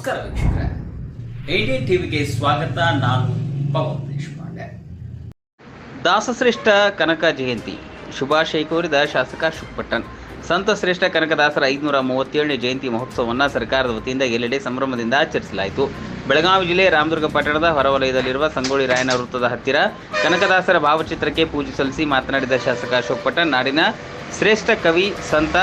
ನಮಸ್ಕಾರ ವೀಕ್ಷಕರೇ, ಏಡಿಯನ್ ಟಿವಿಗೆ ಸ್ವಾಗತ. ನಾನು ಪವನ್ ದೇಶಪಾಂಡೆ. ದಾಸಶ್ರೇಷ್ಠ ಕನಕ ಜಯಂತಿ ಶುಭಾಶಯ ಕೋರಿದ ಶಾಸಕ ಅಶೋಕ್ ಪಟ್ಟಣ್. ಸಂತ ಶ್ರೇಷ್ಠ ಕನಕದಾಸರ 537ನೇ ಜಯಂತಿ ಮಹೋತ್ಸವವನ್ನು ಸರ್ಕಾರದ ವತಿಯಿಂದ ಎಲ್ಲೆಡೆ ಸಂಭ್ರಮದಿಂದ ಆಚರಿಸಲಾಯಿತು. ಬೆಳಗಾವಿ ಜಿಲ್ಲೆ ರಾಮದುರ್ಗ ಪಟ್ಟಣದ ಹೊರವಲಯದಲ್ಲಿರುವ ಸಂಗೊಳ್ಳಿ ರಾಯಣ್ಣ ವೃತ್ತದ ಹತ್ತಿರ ಕನಕದಾಸರ ಭಾವಚಿತ್ರಕ್ಕೆ ಪೂಜೆ ಸಲ್ಲಿಸಿ ಮಾತನಾಡಿದ ಶಾಸಕ ಅಶೋಕ್ ಪಟ್ಟಣ್, ನಾಡಿನ ಶ್ರೇಷ್ಠ ಕವಿ ಸಂತ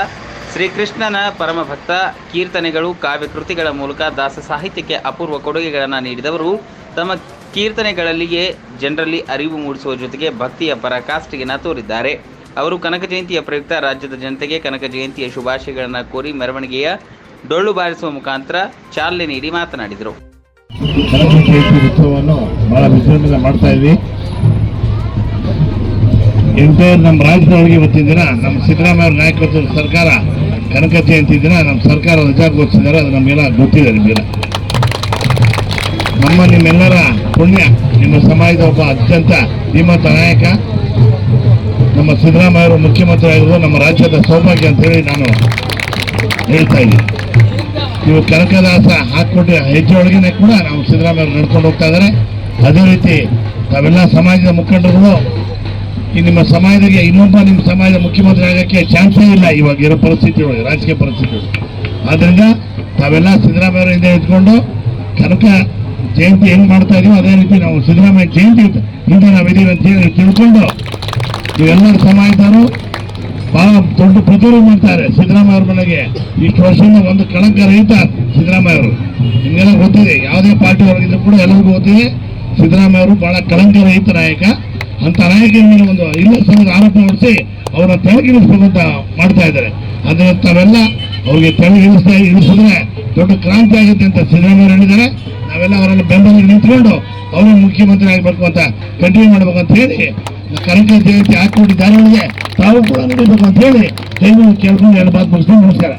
ಶ್ರೀಕೃಷ್ಣನ ಪರಮ ಭಕ್ತ, ಕೀರ್ತನೆಗಳು ಕಾವ್ಯ ಕೃತಿಗಳ ಮೂಲಕ ದಾಸ ಸಾಹಿತ್ಯಕ್ಕೆ ಅಪೂರ್ವ ಕೊಡುಗೆಗಳನ್ನು ನೀಡಿದವರು. ತಮ್ಮ ಕೀರ್ತನೆಗಳಲ್ಲಿಯೇ ಜನರಲ್ಲಿ ಅರಿವು ಮೂಡಿಸುವ ಜೊತೆಗೆ ಭಕ್ತಿಯ ಪರಾಕಾಷ್ಠೆಯನ್ನು ತೋರಿದ್ದಾರೆ. ಅವರು ಕನಕ ಜಯಂತಿಯ ಪ್ರಯುಕ್ತ ರಾಜ್ಯದ ಜನತೆಗೆ ಕನಕ ಜಯಂತಿಯ ಶುಭಾಶಯಗಳನ್ನು ಕೋರಿ ಮೆರವಣಿಗೆಯ ಡೊಳ್ಳು ಬಾರಿಸುವ ಮುಖಾಂತರ ಚಾಲನೆ ನೀಡಿ ಮಾತನಾಡಿದರು. ಕನಕ ಜಯಂತಿ ಉತ್ಸವವನ್ನು ಬಹಳ ವಿಜೃಂಭಣೆ ಮಾಡ್ತಾ ಇದ್ವಿ. ನಮ್ಮ ರಾಜ್ಯದೊಳಗೆ ಇವತ್ತಿನ ದಿನ ನಮ್ಮ ಸಿದ್ದರಾಮಯ್ಯ ಅವರ ನಾಯಕತ್ವದ ಸರ್ಕಾರ ಕನಕ ಜಯಂತಿ ದಿನ ನಮ್ಮ ಸರ್ಕಾರ ರಜಾ ಘೋಷಿಸಿದ್ದಾರೆ. ಅದು ನಮಗೆಲ್ಲ ಗೊತ್ತಿದೆ. ನಿಮ್ಮೆಲ್ಲರ ಪುಣ್ಯ, ನಿಮ್ಮ ಸಮಾಜದ ಒಬ್ಬ ಅತ್ಯಂತ ಧೀಮಂತ ನಾಯಕ ನಮ್ಮ ಸಿದ್ದರಾಮಯ್ಯ ಅವರು ಮುಖ್ಯಮಂತ್ರಿ ಆಗಿರೋದು ನಮ್ಮ ರಾಜ್ಯದ ಸೌಭಾಗ್ಯ ಅಂತ ಹೇಳಿ ನಾನು ಹೇಳ್ತಾ ಇದ್ದೀನಿ. ಇವು ಕನಕದಾಸ ಹಾಕಿಕೊಟ್ಟು ಹೆಜ್ಜೆ ಒಳಗೇನೆ ಕೂಡ ನಾವು ಸಿದ್ದರಾಮಯ್ಯ ಅವರು ನಡ್ಕೊಂಡು ಹೋಗ್ತಾ ಇದ್ದಾರೆ. ಅದೇ ರೀತಿ ನಾವೆಲ್ಲ ಸಮಾಜದ ಮುಖಂಡರು ನಿಮ್ಮ ಸಮಾಜದಾಗೆ ಇನ್ನೊಬ್ಬ ನಿಮ್ಮ ಸಮಾಜದ ಮುಖ್ಯಮಂತ್ರಿ ಆಗೋಕ್ಕೆ ಚಾನ್ಸೇ ಇಲ್ಲ ಇವಾಗ ಇರೋ ಪರಿಸ್ಥಿತಿ ಒಳಗೆ, ರಾಜಕೀಯ ಪರಿಸ್ಥಿತಿ ಒಳಗೆ. ಆದ್ದರಿಂದ ತಾವೆಲ್ಲ ಸಿದ್ದರಾಮಯ್ಯ ಅವರ ಹಿಂದೆ ಇದ್ಕೊಂಡು ಕನಕ ಜಯಂತಿ ಹೆಂಗೆ ಮಾಡ್ತಾ ಇದೀವಿ ಅದೇ ರೀತಿ ನಾವು ಸಿದ್ದರಾಮಯ್ಯ ಜಯಂತಿ ಹಿಂದೆ ನಾವಿದ್ದೀವಿ ಅಂತ ಹೇಳಿ ತಿಳ್ಕೊಂಡು ನೀವೆಲ್ಲರ ಸಮಾಜದವರು ಬಹಳ ದೊಡ್ಡ ಪ್ರತಿರೋಧ ಮಾಡ್ತಾರೆ. ಸಿದ್ದರಾಮಯ್ಯ ಅವ್ರ ಮನೆಗೆ ಇಷ್ಟು ವರ್ಷದಿಂದ ಒಂದು ಕಳಂಕ ರಹಿತ ಸಿದ್ದರಾಮಯ್ಯ ಅವರು, ನಿಮಗೆಲ್ಲ ಗೊತ್ತಿದೆ. ಯಾವುದೇ ಪಾರ್ಟಿ ಹೊರಗಿದ್ರು ಕೂಡ ಎಲ್ಲರಿಗೂ ಗೊತ್ತಿದೆ ಸಿದ್ದರಾಮಯ್ಯ ಅವರು ಬಹಳ ಕಳಂಕ ರಹಿತ ನಾಯಕ. ಅಂತ ನಾಯಕನ ಮೇಲೆ ಒಂದು ಇಲ್ಲಸಲ್ಲದ ಆರೋಪ ಹೊರಿಸಿ ಅವರ ತೆಳಗಿಳಿಸ್ಬೇಕು ಅಂತ ಮಾಡ್ತಾ ಇದ್ದಾರೆ. ಅದನ್ನು ತಾವೆಲ್ಲ ಅವ್ರಿಗೆ ಇಳಿಸಿದ್ರೆ ದೊಡ್ಡ ಕ್ರಾಂತಿ ಆಗುತ್ತೆ ಅಂತ ಸಿದ್ದರಾಮಯ್ಯ ಹೇಳಿದ್ದಾರೆ. ನಾವೆಲ್ಲ ಅವರನ್ನು ಬೆಂಬಲ ನಿಂತ್ಕೊಂಡು ಅವರು ಮುಖ್ಯಮಂತ್ರಿ ಆಗಬೇಕು ಅಂತ ಕಂಟಿನ್ಯೂ ಮಾಡಬೇಕು ಅಂತ ಹೇಳಿ ಕನಕ ಜಯಂತಿ ಹಾಕಿಕೊಂಡಿದ್ದಾರೆ. ತಾವು ಕೂಡ ನಡೀಬೇಕು ಅಂತ ಹೇಳಿ ಕೇಳ್ಕೊಂಡು ಎರಡು ಮಾತು ಮುಗಿಸ್ಕೊಂಡು ನಮಸ್ಕಾರ.